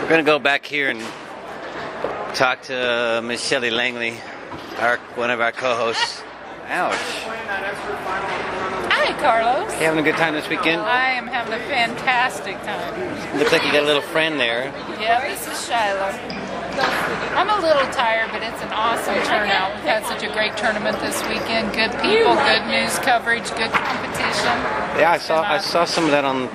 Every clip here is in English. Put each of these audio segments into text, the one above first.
We're going to go back here and talk to Miss Shelly Langley, one of our co-hosts. Ouch. Hi, Carlos. You having a good time this weekend? I am having a fantastic time. Looks like you got a little friend there. Yeah, this is Shiloh. I'm a little tired, but it's an awesome turnout. We've had such a great tournament this weekend. Good people, good news coverage, good competition. Yeah, I saw some of that on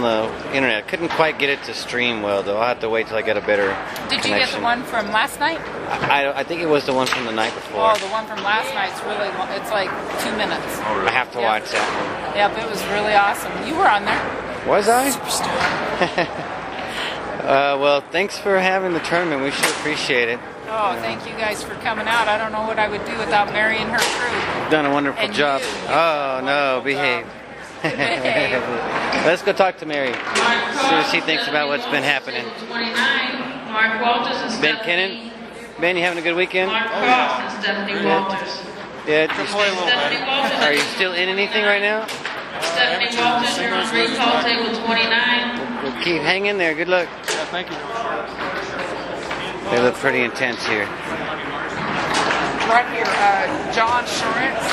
the internet. Couldn't quite get it to stream well, though. I'll have to wait till I get a better Did connection. you get the one from last night? I think it was the one from the night before. Oh, the one from last night's really long. It's like 2 minutes. I have to watch that one. Yep, it was really awesome. You were on there. Was I? Superstar. Well, thanks for having the tournament. We sure appreciate it. Oh, thank you guys for coming out. I don't know what I would do without Mary and her crew. You've done a wonderful And job. you. Oh, no, behave. Let's go talk to Mary. See what she thinks about what's been happening. Ben Kennan? Ben, you having a good weekend? Mark Cross and Stephanie Walters. Yeah. Stephanie Walters. Are you still in anything right now? Stephanie Walters, you're on recall table 29. Well, keep hanging there. Good luck. Yeah, thank you. They look pretty intense here. Right here, John Charette.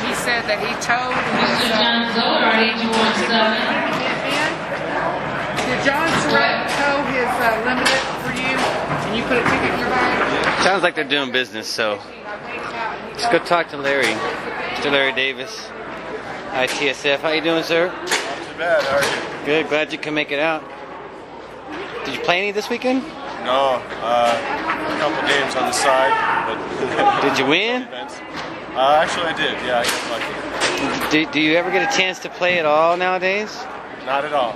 He said that he towed Mr. John Zoder, age 17. Did John Charette tow his limited for you? And you put a ticket in your bag? Sounds like they're doing business, so let's go talk to Larry. Mr. Larry Davis, UTSF. How you doing, sir? Not too bad, how are you? Good. Glad you can make it out. Did you play any this weekend? No, a couple games on the side, but Did you win? actually I did, yeah, I got lucky. Do you ever get a chance to play at all nowadays? Not at all.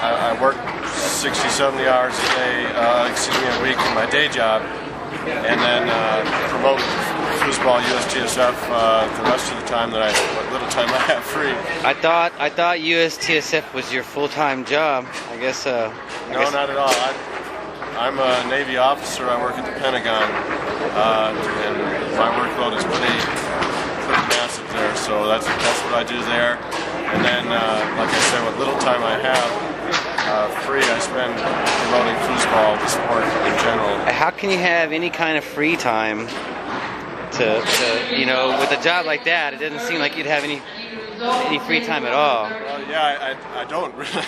I work 60, 70 hours a day, a week in my day job, and then promote foosball USTSF the rest of the time what little time I have free. I thought USTSF was your full-time job. I guess. No, not at all. I'm a Navy officer. I work at the Pentagon, and my workload is pretty massive there. So that's what I do there. And then, like I said, what little time I have free, I spend promoting foosball, the sport in general. How can you have any kind of free time to with a job like that? It doesn't seem like you'd have any free time at all. Well, yeah, I don't really.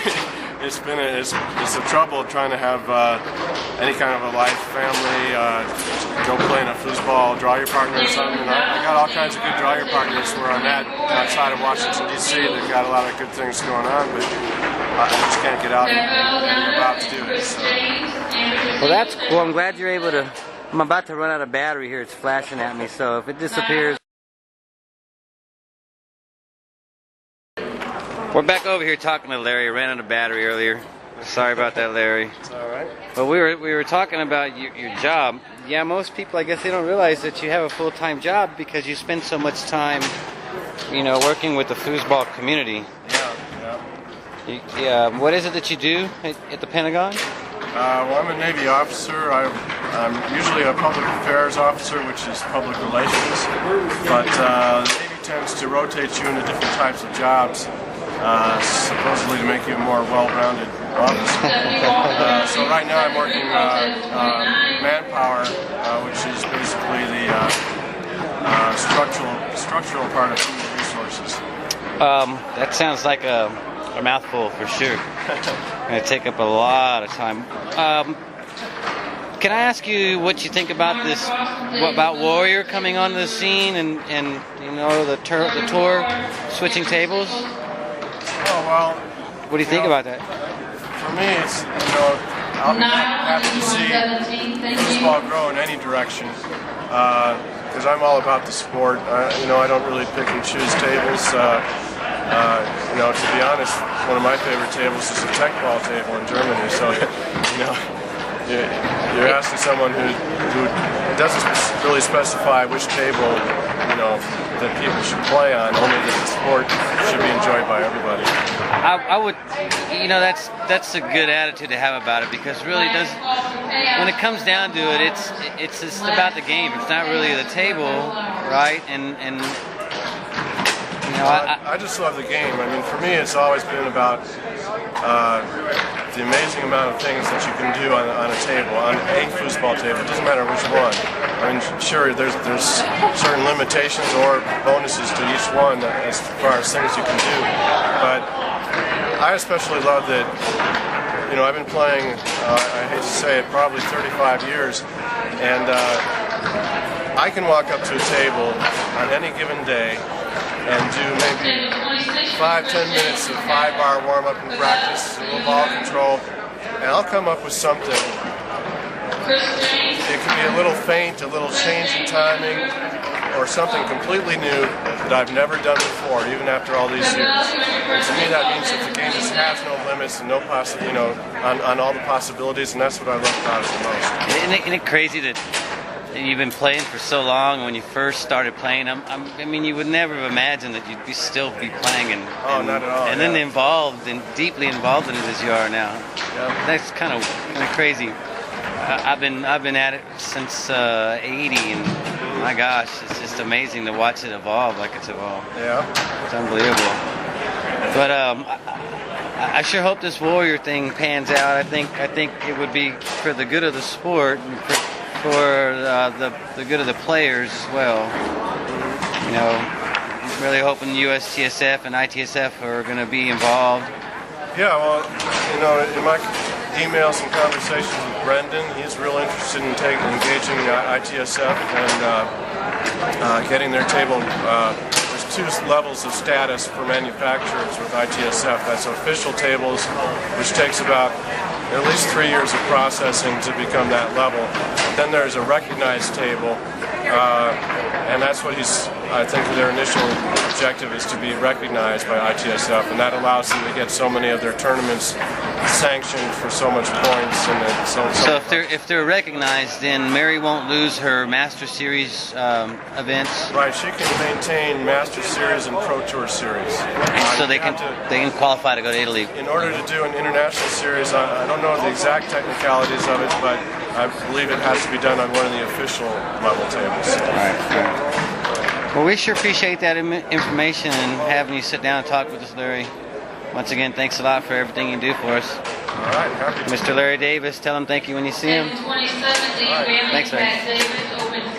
It's a trouble trying to have any kind of a life, family, go play in a foosball, draw your partner or something. And I got all kinds of good draw your partners where I'm at outside of Washington, D.C. They've got a lot of good things going on, but I just can't get out and I'm about to do it. So. Well, that's cool. I'm glad you're able to. I'm about to run out of battery here. It's flashing at me, so if it disappears. We're back over here talking to Larry. Ran out of battery earlier. Sorry about that, Larry. It's all right. But we were talking about your job. Yeah, most people, I guess, they don't realize that you have a full-time job because you spend so much time, working with the foosball community. Yeah. What is it that you do at the Pentagon? Well, I'm a Navy officer. I'm usually a public affairs officer, which is public relations. But the Navy tends to rotate you into different types of jobs. Supposedly to make you a more well-rounded officer. So right now I'm working manpower, which is basically the structural part of human resources. That sounds like a mouthful for sure. Going to take up a lot of time. Can I ask you what you think about this? About Warrior coming onto the scene and the tour switching tables? Oh, well, what do you think about that? For me, it's, I'll be happy to see football grow in any direction because I'm all about the sport. I don't really pick and choose tables. To be honest, one of my favorite tables is a tech ball table in Germany. So, you're asking someone who doesn't really specify which table, that people should play on, only that the sport should be enjoyed by everybody. I would, that's a good attitude to have about it because it really does. When it comes down to it, it's just about the game. It's not really the table, right? And You know, I just love the game. I mean, for me, it's always been about the amazing amount of things that you can do on a table, on a foosball table. It doesn't matter which one. I mean, sure, there's certain limitations or bonuses to each one as far as things you can do. But I especially love that, you know, I've been playing, I hate to say it, probably 35 years, and I can walk up to a table on any given day and do maybe 5-10 minutes of 5-bar warm-up and practice, a little ball control, and I'll come up with something. It can be a little feint, a little change in timing, or something completely new that I've never done before, even after all these years. And to me, that means that the game just has no limits and no on all the possibilities, and that's what I love about it the most. Isn't it crazy that you've been playing for so long? When you first started playing, I mean, you would never have imagined that you'd still be playing and not at all. And then involved and deeply involved in it as you are now. Yeah. That's kind of crazy. I've been at it since '80, and my gosh, it's just amazing to watch it evolve like it's evolved. Yeah. It's unbelievable. But I sure hope this Warrior thing pans out. I think it would be for the good of the sport, and for the good of the players as well. You know, really hoping USTSF and ITSF are going to be involved. Yeah, well, you know, in my emails and conversations with Brendan, he's real interested in engaging ITSF and getting their table. There's 2 levels of status for manufacturers with ITSF. That's official tables, which takes about at least 3 years of processing to become that level. Then there's a recognized table, and that's what I think their initial objective is to be recognized by ITSF, and that allows them to get so many of their tournaments sanctioned for so much points. And so if they're recognized, then Mary won't lose her Master Series events. Right, she can maintain Master Series and Pro Tour Series. And so they can qualify to go to Italy. In order to do an international series, I don't know the exact technicalities of it, but I believe it has to be done on one of the official level tables. All right. Well, we sure appreciate that information and having you sit down and talk with us, Larry. Once again, thanks a lot for everything you do for us. All right, happy to. Mr. Larry Davis, tell him thank you when you see him. And 2017, Thanks, Larry. Davis, open